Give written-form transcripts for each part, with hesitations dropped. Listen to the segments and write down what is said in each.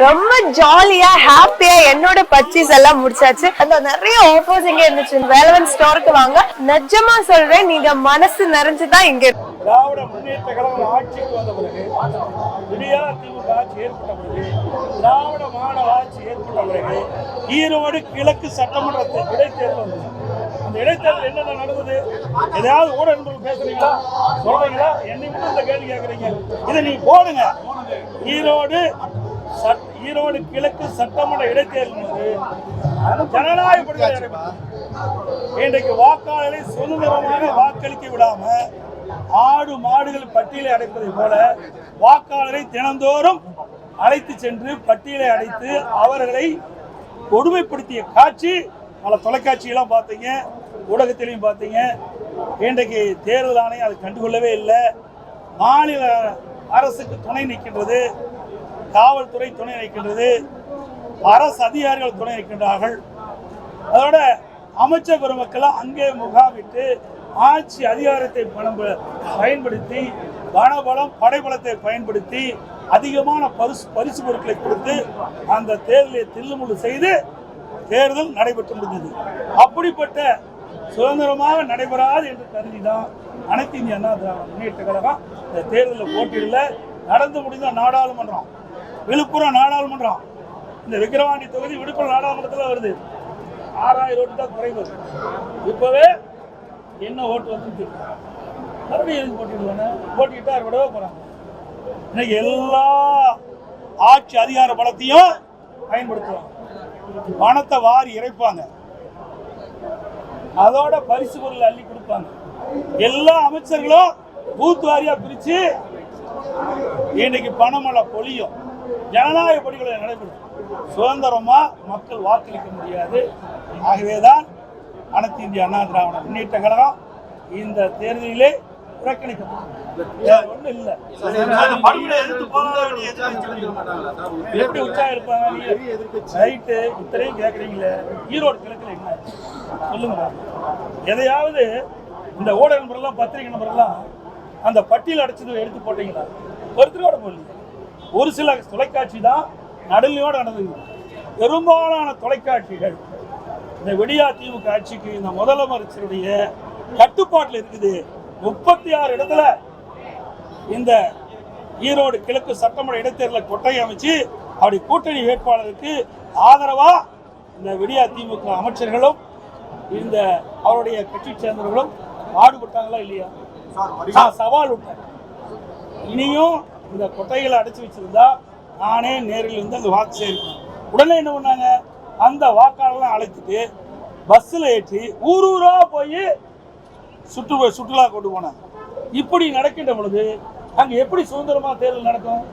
ரொம்ப ஜாலியா ஹாப்பியா என்னோட பர்ச்சேஸ் எல்லாம் முடிச்சாச்சு. அந்த நிறைய ஆஃபர்ஸ் இங்க இருந்துச்சு. வேலவன் ஸ்டோருக்கு வாங்க, நிஜமா சொல்றேன், நீங்க மனசு நிறைஞ்சுதான் இங்க. திராவிட முன்னேற்ற கழகம் ஆட்சிக்கு வந்த பிறகு, விடியா திமுக ஆட்சி ஏற்பட்ட பிறகு, திராவிட மாடல் ஆட்சி ஏற்பட்ட பிறகு ஈரோடு கிழக்கு சட்டமன்ற இடைத்தேர்தல் வந்தது. அந்த இடைத்தேர்தல் என்னென்ன நடந்தது? எதையாவது ஊட நண்பர்கள் பேசுறீங்களா, சொல்றீங்களா? என்னை மட்டும் இந்த கேள்வி கேட்குறீங்க. இதை நீங்க போடுங்க. ஈரோடு கிழக்கு சட்டமன்ற இடைத்தேர்தல் ஜனநாயக இன்றைக்கு வாக்காளரை சுதந்திரமாக வாக்களிக்க விடாம ஆடு மாடுகள் பட்டியலை அடைப்பதை போல வாக்காளரை தினந்தோறும் அழைத்து சென்று பட்டியலை அடைத்து அவர்களை கொடுமைப்படுத்திய காட்சி பல தொலைக்காட்சியெல்லாம் பார்த்தீங்க, ஊடகத்திலையும் பார்த்தீங்க. இன்றைக்கு தேர்தல் ஆணையம் அதை கண்டுகொள்ளவே இல்லை. மாநில அரசுக்கு துணை நிற்கின்றது, காவல்துறை துணை நிற்கின்றது, அரசு அதிகாரிகள் துணை நிற்கின்றார்கள். அதோட அமைச்சர் பெருமக்கள் அங்கே முகாமிட்டு ஆட்சி அதிகாரத்தை பயன்படுத்தி வனபலம் படைபலத்தை பயன்படுத்தி அதிகமான பரிசு பொருட்களை கொடுத்து அந்த தேர்தலை தில்லுமுள்ளு செய்து தேர்தல் நடைபெற்று முடிந்தது. அப்படிப்பட்ட சுதந்திரமாக நடைபெறாது என்று கருதிதான் அனைத்து இந்திய அண்ணா திராவிட முன்னேற்ற கழகம் இந்த தேர்தலில் போட்டியிடல. நடந்து முடிந்த நாடாளுமன்றம், விழுப்புரம் நாடாளுமன்றம், இந்த விக்கிரவாண்டி தொகுதி விழுப்புரம் நாடாளுமன்றத்தில் வருது. 6000 ஓட்டு தான் குறைவு. இப்பவே என்ன ஓட்டு வந்து மறுபடியும் எதுக்கு போட்டிடுவாங்க? போட்டிக்கிட்டா விடவே போறாங்க. இன்னைக்கு எல்லா ஆட்சி அதிகார பலத்தையும் பயன்படுத்துவாங்க, பணத்தை வாரி இறைப்பாங்க, அதோட பரிசு பொருள் அள்ளி கொடுப்பாங்க. எல்லா அமைச்சர்களும் பூத் வாரியா பிரிச்சு இன்னைக்கு பணமழை பொழியும். ஜனநாயக படிகளை நடைபெறும். சுதந்திரமா மக்கள் வாக்களிக்க முடியாது. ஆகவேதான் அனைத்து இந்திய அண்ணா திராவிட முன்னேற்ற கழகம் இந்த தேர்தலிலே புறக்கணிக்கப்படும். ஒன்றும் இல்லை. எப்படி உற்சாகம் இருப்பாங்க? ரைட்டு, இத்தனையும் கேட்குறீங்களே, ஈரோடு கிழக்கில் என்ன சொல்லுங்க. எதையாவது இந்த ஊடக நம்பரெல்லாம் பத்திரிகை நம்பரெல்லாம் அந்த பட்டியல் அடைச்சது எடுத்து போட்டீங்களா? ஒருத்தரோட போடல. ஒரு சில தொலைக்காட்சி தான் நடுநிலையோடு நடந்தது. பெரும்பாலான தொலைக்காட்சிகள் இந்த விடியா திமுக ஆட்சிக்கு இந்த முதலமைச்சருடைய கட்டுப்பாட்டில் இருக்குது. 36 இடத்துல இந்த ஈரோடு கிழக்கு சட்டமன்ற இடைத்தேர்தலில் கொட்டை அமைச்சு அப்படி கூட்டணி வேட்பாளருக்கு ஆதரவா இந்த விடியா திமுக அமைச்சர்களும் இந்த அவருடைய கட்சி சேர்ந்தவர்களும் பாடுபட்டாங்களா இல்லையா? சவால் விட்டேன். இனியும் இந்த கொட்டைகளை அடைச்சி வச்சிருந்தா நானே நேரில் இருந்து அங்கே வாக்கு சேர்க்கணும். உடனே என்ன பண்ணாங்க? அந்த வாக்காளர்லாம் அழைச்சிட்டு பஸ்ஸில் ஏற்றி ஊரா போய் சுற்றுலா கொண்டு போனாங்க. இப்படி நடக்கின்ற பொழுது அங்கே எப்படி சுதந்திரமாக தேர்தல் நடக்கும்?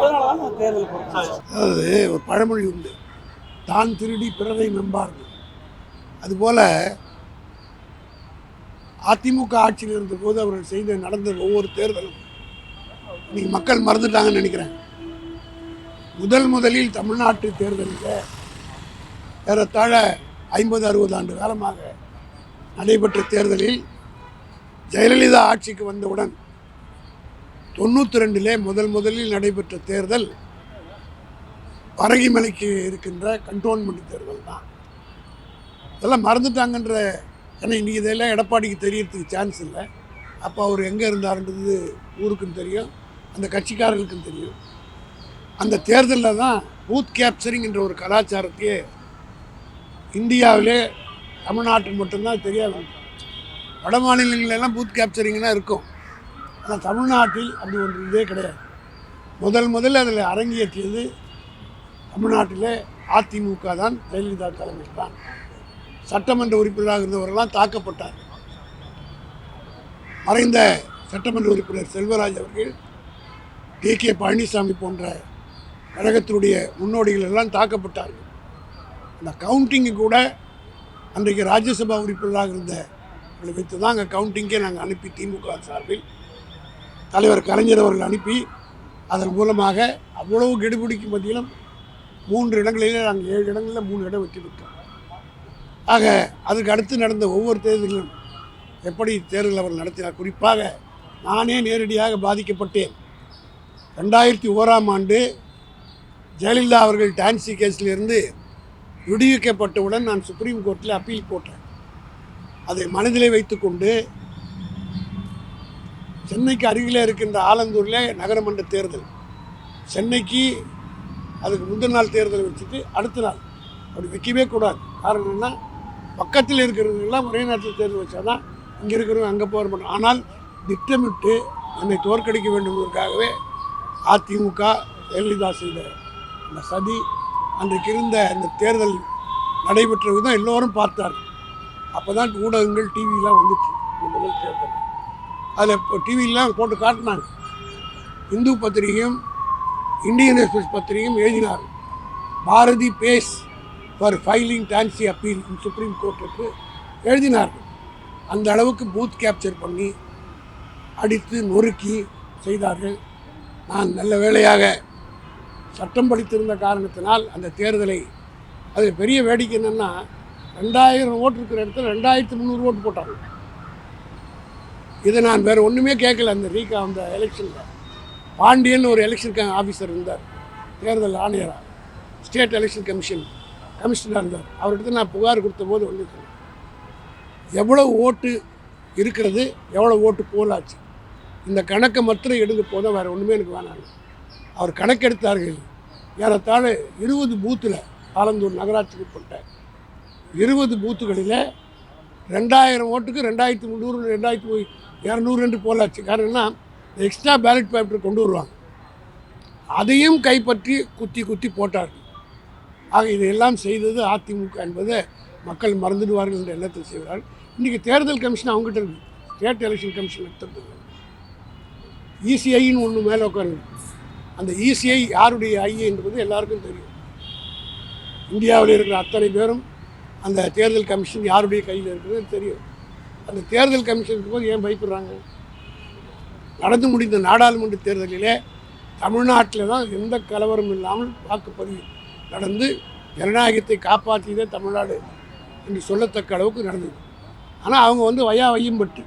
அதனால தான் தேர்தல் போகிறோம். அதாவது ஒரு பழமொழி உண்டு, தான் திருடி பிறரை நம்பார்கள். அதுபோல் அதிமுக ஆட்சியில் இருந்தபோது அவர்கள் நடந்த ஒவ்வொரு தேர்தலும் இன்னைக்கு மக்கள் மறந்துட்டாங்கன்னு நினைக்கிறேன். முதலில் தமிழ்நாட்டு தேர்தலில் ஏறத்தாழ 50-60 ஆண்டு காலமாக நடைபெற்ற தேர்தலில் ஜெயலலிதா ஆட்சிக்கு வந்தவுடன் 92 முதலில் நடைபெற்ற தேர்தல் பரங்கிமலைக்கு இருக்கின்ற கண்டோன்மெண்ட் தேர்தல் தான். இதெல்லாம் மறந்துட்டாங்கன்ற, ஏன்னா இன்றைக்கி இதெல்லாம் எடப்பாடிக்கு தெரியறதுக்கு சான்ஸ் இல்லை. அப்போ அவர் எங்கே இருந்தாருன்றது ஊருக்கும் தெரியும், அந்த கட்சிக்காரர்களுக்கும் தெரியும். அந்த தேர்தலில் தான் பூத் கேப்சரிங் என்ற ஒரு கலாச்சாரத்தையே இந்தியாவிலே தமிழ்நாட்டில் மட்டும்தான் தெரியாது. வட மாநிலங்களெல்லாம் பூத் கேப்சரிங்னா இருக்கும், ஆனால் தமிழ்நாட்டில் அப்படி ஒன்று இதே கிடையாது. முதல்ல அதில் அரங்கேற்றியது தமிழ்நாட்டிலே அதிமுக தான், ஜெயலலிதா தலைமையில் தான். சட்டமன்ற உறுப்பினராக இருந்தவரெல்லாம் தாக்கப்பட்டார். மறைந்த சட்டமன்ற உறுப்பினர் செல்வராஜ் அவர்கள், கே பழனிசாமி போன்ற கழகத்தினுடைய முன்னோடிகள் எல்லாம் தாக்கப்பட்டார்கள். அந்த கவுண்டிங்கு கூட அன்றைக்கு ராஜ்யசபா உறுப்பினராக இருந்தவர்களை வைத்து தான் அங்கே கவுண்டிங்கே நாங்கள் அனுப்பி, திமுக சார்பில் தலைவர் கலைஞர் அவர்கள் அனுப்பி, அதன் மூலமாக அவ்வளவு கெடுபிடிக்கும் மத்தியிலும் 3 இடங்களிலே நாங்கள் 7 இடங்களில் 3 இடம் வெற்றி பெற்றோம். ஆக அதுக்கு அடுத்து நடந்த ஒவ்வொரு தேர்தலிலும் எப்படி தேர்தல் அவர் நடத்தினார். குறிப்பாக நானே நேரடியாக பாதிக்கப்பட்டேன். 2001ஆம் ஆண்டு ஜெயலலிதா அவர்கள் டான்சி கேஸிலிருந்து விடுவிக்கப்பட்டவுடன் நான் சுப்ரீம் கோர்ட்டில் அப்பீல் போட்டேன். அதை மனதிலே வைத்துக்கொண்டு சென்னைக்கு அருகிலே இருக்கின்ற ஆலந்தூரில் நகரமன்ற தேர்தல், சென்னைக்கு அதுக்கு முந்தின நாள் தேர்தல் வச்சுட்டு அடுத்த நாள் அப்படி வைக்கவே கூடாது. காரணம் என்ன, பக்கத்தில் இருக்கிறவங்கெல்லாம் ஒரே நேரத்தில் தேர்தல் வச்சா தான் இங்கே இருக்கிறவங்க அங்கே போக மாட்டோம். ஆனால் திட்டமிட்டு என்னை தோற்கடிக்க வேண்டும்வதற்காகவே அதிமுக ஜெயலலிதா செய்த அந்த சதி, அன்றைக்கு இருந்த அந்த தேர்தல் நடைபெற்ற விதம் எல்லோரும் பார்த்தார்கள். அப்போ தான் ஊடகங்கள் டிவிலாம் வந்துச்சு. இந்த முதல் தேர்தல் அதில் இப்போ டிவிலாம் போட்டு காட்டினாங்க. இந்து பத்திரிகையும் இந்தியன் எக்ஸ்பிரஸ் பத்திரிகையும் எழுதினார், Bharathi pays for filing Tansi appeal in Supreme கோர்ட்டுக்கு எழுதினார்கள். அந்த அளவுக்கு பூத் கேப்சர் பண்ணி அடித்து நொறுக்கி செய்தார்கள். நான் நல்ல வேளையாக சட்டம் படித்திருந்த காரணத்தினால் அந்த தேர்தலை, அதில் பெரிய வேடிக்கை என்னென்னா 2000 ஓட்டு இருக்கிற இடத்துல 2300 ஓட்டு போட்டாங்க. இதை நான் வேறு ஒன்றுமே கேட்கல. அந்த எலெக்ஷனில் பாண்டியன் ஒரு எலெக்ஷன் ஆஃபீஸர் இருந்தார், தேர்தல் ஆணையராக, ஸ்டேட் எலெக்ஷன் கமிஷனராக இருந்தார். அவர்கிட்ட நான் புகார் கொடுத்த போது ஒன்று சொன்னேன், எவ்வளோ ஓட்டு இருக்கிறது, எவ்வளோ ஓட்டு போலாச்சு, இந்த கணக்கை மாத்திரம் எடுக்க போதும், வேறு ஒன்றுமே எனக்கு வேணாங்க. அவர் கணக்கெடுத்தார்கள். ஏறத்தாழ 20 பூத்தில், ஆலந்தூர் நகராட்சிக்கு உட்பட்ட 20 பூத்துகளில் 2000 ஓட்டுக்கு 2300 2200 என்று போலாச்சு. காரணம்னா எக்ஸ்ட்ரா பேலட் பேப்பர் கொண்டு வருவாங்க, அதையும் கைப்பற்றி குத்தி போட்டார்கள். ஆக இதையெல்லாம் செய்தது அதிமுக என்பதை மக்கள் மறந்துடுவார்கள் என்ற எண்ணத்தில் செய்கிறார்கள். இன்றைக்கி தேர்தல் கமிஷன் அவங்ககிட்ட இருக்குது, ஸ்டேட் எலெக்ஷன் கமிஷன் எடுத்துருக்கு. இசிஐன்னு ஒன்று மேலே உட்காந்து, அந்த இசிஐ யாருடைய ஐ என்பது எல்லாருக்கும் தெரியும். இந்தியாவில் இருக்கிற அத்தனை பேரும் அந்த தேர்தல் கமிஷன் யாருடைய கையில் இருக்கிறது தெரியும். அந்த தேர்தல் கமிஷனுக்கு போது ஏன் பயப்படுறாங்க? நடந்து முடிந்த நாடாளுமன்ற தேர்தலிலே தமிழ்நாட்டில் தான் எந்த கலவரம் இல்லாமல் வாக்குப்பதிவு நடந்து ஜனநாயகத்தை காப்பாற்றியதே தமிழ்நாடு என்று சொல்லத்தக்க அளவுக்கு நடந்தது. ஆனால் அவங்க வையம்பட்டு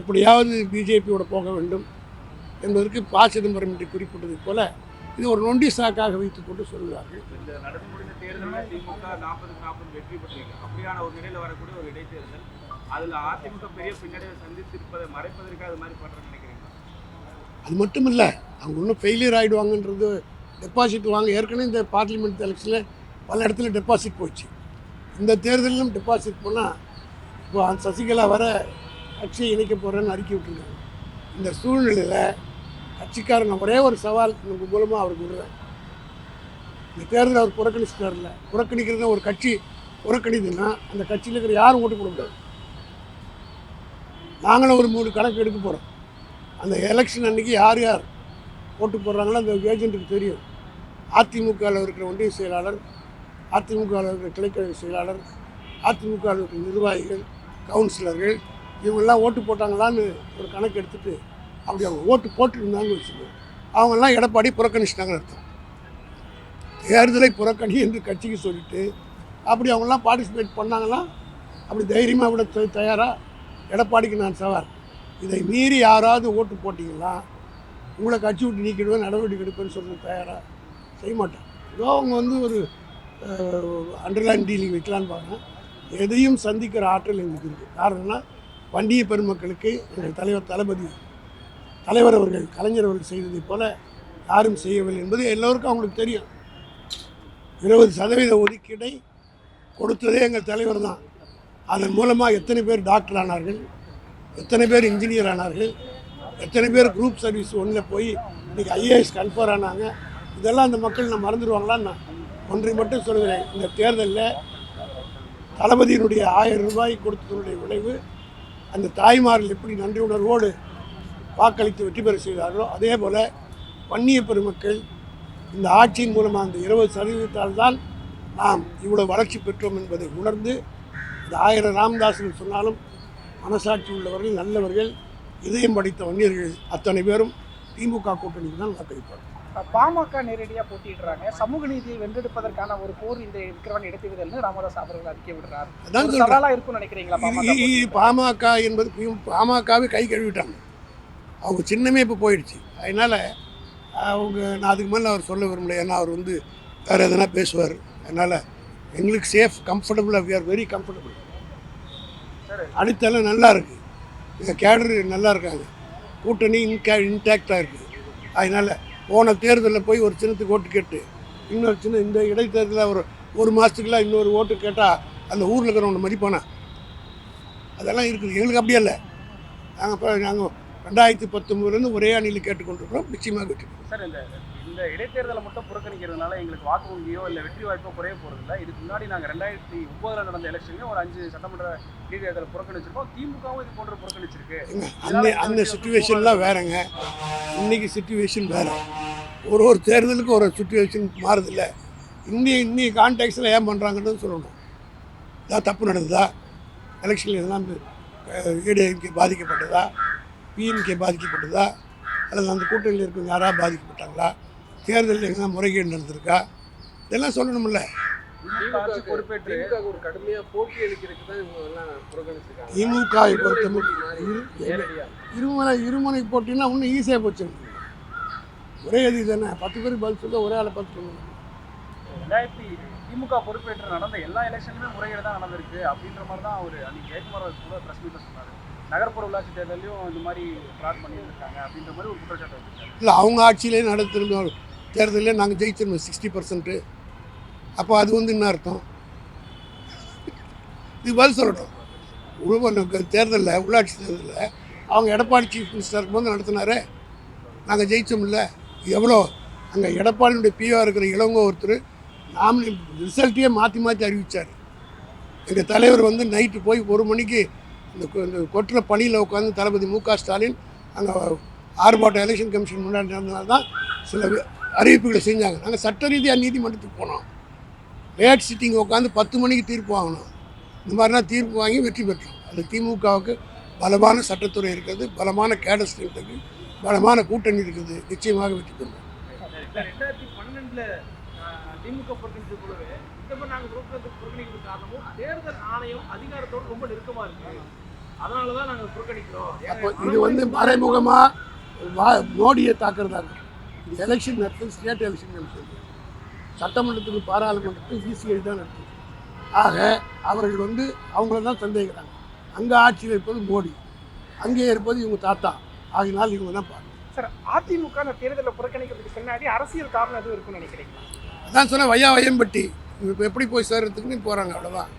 எப்படியாவது பிஜேபியோட போக வேண்டும் என்பதற்கு ப. சிதம்பரம் என்று குறிப்பிட்டது போல இது ஒரு நொண்டி சாக்காக வைத்துக்கொண்டு சொல்கிறார்கள். இந்த நடந்து முடிந்த தேர்தலில் திமுக 40-40 வெற்றி பெற்றிருக்கு. அப்படியான ஒரு நிலையில் வரக்கூடிய ஒரு இடைத்தேர்தல், அதில் அதிமுக பெரிய பின்னடைவை சந்தித்திருப்பதை மறைப்பதற்காக அது மாதிரி பண்ணுறேன்னு நினைக்கிறீங்களா? அது மட்டும் இல்லை, அவங்க இன்னும் ஃபெயிலியர் ஆகிடுவாங்கன்றது. டெபாசிட் வாங்க, ஏற்கனவே இந்த பார்லிமெண்ட் எலெக்ஷனில் பல இடத்துல டெபாசிட் போச்சு. இந்த தேர்தலிலும் டெபாசிட் போனால் இப்போ சசிகலா வர கட்சியை இணைக்க போகிறேன்னு அறிக்கை விட்டுருக்காங்க. இந்த சூழ்நிலையில் கட்சிக்காரங்க ஒரே ஒரு சவால் உங்கள் மூலமாக அவருக்கு விடுறேன். இந்த தேர்தல் அவர் புறக்கணிச்சிட்டார்ல, புறக்கணிக்கிறத ஒரு கட்சி புறக்கணிதுன்னா அந்த கட்சியில் இருக்கிற யாரும் ஓட்டு போட முடியாது. நாங்களும் ஒரு 3 கணக்கு எடுக்க போகிறோம். அந்த எலெக்ஷன் அன்றைக்கி யார் ஓட்டு போடுறாங்களோ அந்த ஏஜென்ட்டுக்கு தெரியும். அதிமுகவில் இருக்கிற ஒன்றிய செயலாளர், அதிமுகவில் இருக்கிற கிளைக்கழக செயலாளர், அதிமுகவில் இருக்கிற நிர்வாகிகள், கவுன்சிலர்கள் இவங்கெல்லாம் ஓட்டு போட்டாங்களான்னு ஒரு கணக்கு எடுத்துகிட்டு அப்படி அவங்க ஓட்டு போட்டுருந்தாங்கன்னு வச்சுக்கோங்க, அவங்கெல்லாம் எடப்பாடி புறக்கணிச்சிட்டாங்கன்னு அர்த்தம். தேர்தலை புறக்கணி என்று கட்சிக்கு சொல்லிவிட்டு அப்படி அவங்கெல்லாம் பார்ட்டிசிபேட் பண்ணாங்கன்னா அப்படி தைரியமாக விட தயாராக எடப்பாடிக்கு நான் சவால். இதை மீறி யாராவது ஓட்டு போட்டிங்களா உங்களை கட்சி விட்டு நீக்கிடுவேன், நடவடிக்கை எடுப்பேன்னு சொல்கிறது தயாராக செய்ய மாட்டேன். ஏதோ அவங்க ஒரு அண்டர்லைன் டீலிங் வைக்கலான்னு பாருங்கள். எதையும் சந்திக்கிற ஆற்றல் எங்களுக்கு இருக்குது. காரணம்னா வண்டிய பெருமக்களுக்கு எங்கள் தலைவர் அவர்கள் கலைஞர் அவர்கள் செய்ததைப் போல யாரும் செய்யவில்லை என்பது எல்லோருக்கும் அவங்களுக்கு தெரியும். 20% ஒதுக்கீடை கொடுத்ததே எங்கள் தலைவர் தான். அதன் மூலமாக எத்தனை பேர் டாக்டர் ஆனார்கள், எத்தனை பேர் இன்ஜினியர் ஆனார்கள், எத்தனை பேர் குரூப் சர்வீஸ் 1 போய் இன்றைக்கி IAS கன்ஃபர் ஆனாங்க. இதெல்லாம் அந்த மக்கள் நான் மறந்துடுவாங்களான்னு நான் ஒன்றை மட்டும் சொல்கிறேன். இந்த தேர்தலில் தளபதியினுடைய 1000 ரூபாய் கொடுத்ததனுடைய விளைவு அந்த தாய்மார்கள் எப்படி நன்றி உணர்வோடு வாக்களித்து வெற்றி பெற செய்தார்களோ அதே போல் வன்னிய பெருமக்கள் இந்த ஆட்சியின் மூலமாக அந்த 20% தான் நாம் இவ்வளோ வளர்ச்சி பெற்றோம் என்பதை உணர்ந்து இந்த 1000 ராமதாசன் சொன்னாலும் மனசாட்சி உள்ளவர்கள், நல்லவர்கள், இதயம் படித்த வன்னியர்கள் அத்தனை பேரும் திமுக கூட்டணிக்கு தான் வாக்களிப்பார்கள். பாமக நேரடியாக போட்டிடுறாங்க. சமூக நீதியை வென்றெடுப்பதற்கான ஒரு போர் இந்த இருக்கிறவன் இடைத்தேர்தல்னு ராமதாஸ் அவர்கள் அறிக்கை விடுறார். அதான் சவாலாக இருக்கும்னு நினைக்கிறீங்களா? பாமக என்பது பாமகவே கை கழுவிட்டாங்க. அவங்க சின்னமே இப்போ போயிடுச்சு. அதனால் நான் அதுக்கு மேலே அவர் சொல்ல விரும்பல. ஏன்னா அவர் வந்து வேறு எதனா பேசுவார். அதனால் எங்களுக்கு சேஃப் கம்ஃபர்டபுளாக, வி ஆர் வெரி கம்ஃபர்டபுள். அடித்தளம் நல்லா இருக்குது, எங்கள் கேடரு நல்லா இருக்காங்க, கூட்டணி இன்டாக்டாக இருக்குது. அதனால் போன தேர்தலில் போய் ஒரு சின்னத்துக்கு ஓட்டு கேட்டு இன்னொரு சின்ன இந்த இடைத்தேர்தலில் ஒரு மாதத்துக்குலாம் இன்னொரு ஓட்டு கேட்டால் அந்த ஊரில் இருக்கிறவங்க மதிப்பானா? அதெல்லாம் இருக்குது. எங்களுக்கு அப்படியே இல்லை. நாங்கள் 2019 ஒரே அணியில் கேட்டுக்கொண்டிருக்கிறோம். நிச்சயமாக வெற்றி. சார், இந்த இடைத்தேர்தலை மட்டும் புறக்கணிக்கிறதுனால எங்களுக்கு வாக்கு வங்கியோ இல்லை வெற்றி வாய்ப்போ குறைய போகிறதில்ல. இதுக்கு முன்னாடி நாங்கள் 2009 நடந்த எலெக்ஷன்லேயும் ஒரு 5 சட்டமன்ற இடைத்தேர்தலை புறக்கணிச்சிருக்கோம். திமுகவும் இது போன்ற புறக்கணிச்சிருக்கு. அந்த சுச்சுவேஷன்லாம் வேறங்க. இன்றைக்கி சுச்சுவேஷன் வேறு. ஒரு தேர்தலுக்கு ஒரு சுச்சுவேஷன் மாறுதில்ல. இன்னைய கான்டாக்ட்ஸில் ஏன் பண்ணுறாங்கன்னு சொல்லணும். இதான் தப்பு நடந்ததா? எலெக்ஷனில் எதெல்லாம் ஏடிஎம்கே பாதிக்கப்பட்டதா, பிஎம்கே பாதிக்கப்பட்டதா, அல்லது அந்த கூட்டணியில் இருக்கிறவங்க யாராவது பாதிக்கப்பட்டாங்களா, தேர்தலில் எங்கன்னா முறைகேடு நடந்திருக்கா, இதெல்லாம் சொல்லணும்ல. பொறுப்பேற்று ஒரு கடுமையாக போட்டி அளிக்கிறதுக்கு தான் இவங்க எல்லாம் புறக்கணிச்சிருக்காங்க. திமுகவை பொறுத்தவரை இருமுனை போட்டின்னா இன்னும் ஈஸியாக போச்சு. ஒரே இது தானே, 10 பேருக்கு பதில் சொல்ல ஒரே ஆளை பார்த்து சொல்லணும். திமுக பொறுப்பேற்று நடந்த எல்லா எலெக்ஷனுமே முறைகேடு தான் நடந்திருக்கு அப்படின்ற மாதிரி தான் அவர் அன்றைக்கி ஜெயக்குமார் கூட ப்ரெஸ் மீட்டில் சொன்னார். நகர்ப்புற உள்ளாட்சி தேர்தலையும் இந்த மாதிரி ஃப்ராட் பண்ணியிருக்காங்க அப்படின்ற மாதிரி ஒரு குற்றச்சாட்டு வச்சுருக்காங்க. இல்லை, அவங்க ஆட்சியிலே நடத்திருந்தோம் தேர்தலே நாங்கள் ஜெயிச்சிருந்தோம் 60%. அப்போ அது வந்து என்ன அர்த்தம்? இது பதில் சொல்லட்டும். தேர்தலில் உள்ளாட்சி தேர்தலில் அவங்க எடப்பாடி சீஃப் மினிஸ்டர் இருக்கும்போது நடத்தினாரே, நாங்கள் ஜெயிச்சோம்ல. எவ்வளோ அங்கே எடப்பாடியுடைய பிஓ இருக்கிற இளவங்க ஒருத்தர் நாமினி ரிசல்ட்டையே மாற்றி மாற்றி அறிவித்தார். எங்கள் தலைவர் வந்து நைட்டு போய் 1 மணிக்கு இந்த கொட்டுற பணியில் உட்காந்து தளபதி மு.க. ஸ்டாலின் அங்கே ஆர்ப்பாட்டம் எலெக்ஷன் கமிஷன் முன்னாடி நடந்தனால தான் சில அறிவிப்புகளை செஞ்சாங்க. நாங்கள் சட்ட ரீதியாக நீதிமன்றத்துக்கு போனோம். லேட் சிட்டிங் உட்காந்து 10 மணிக்கு தீர்ப்பு வாங்கினோம். இந்த மாதிரிலாம் தீர்ப்பு வாங்கி வெற்றி பெற்றோம். அது திமுகவுக்கு பலமான சட்டத்துறை இருக்குது, பலமான கேடர் ஸ்ட்ரென்த் இருக்குது, பலமான கூட்டணி இருக்குது. நிச்சயமாக வெற்றி பெறுவோம். 2012 திமுக புறக்கணிச்சது போலவே இந்த நாங்கள் புறக்கணிக்கிறது காரணமும் தேர்தல் ஆணையம் அதிகாரத்தோடு ரொம்ப நெருக்கமாக இருக்குது. அதனால தான் நாங்கள் புறக்கணிக்கிறோம். அப்போ இது வந்து மறைமுகமாக மோடியை தாக்குறதாங்க. இது எலெக்ஷன் நடத்தும் ஸ்டேட் எலெக்ஷன் நடத்துது, சட்டமன்றத்துக்கு பாராளுமன்றத்துக்கு சிசிஐ தான் நடத்துது. ஆக அவர்கள் வந்து அவங்கள தான் சந்தேகிக்கிறாங்க. அங்கே ஆட்சியில் இருப்பது மோடி, அங்கே இருப்பது இவங்க தாத்தா. ஆகினால் இவங்க தான் பார்க்கணும். சார், அதிமுக அந்த தேர்தலை புறக்கணிக்கிறதுக்கு பின்னாடி அரசியல் காரணம் எதுவும் இருக்குன்னு நினைக்கிறீங்களா? அதான் சொன்ன வையம்பட்டி இப்போ எப்படி போய் சேர்றதுக்குன்னு போகிறாங்க, அவ்வளோதான்.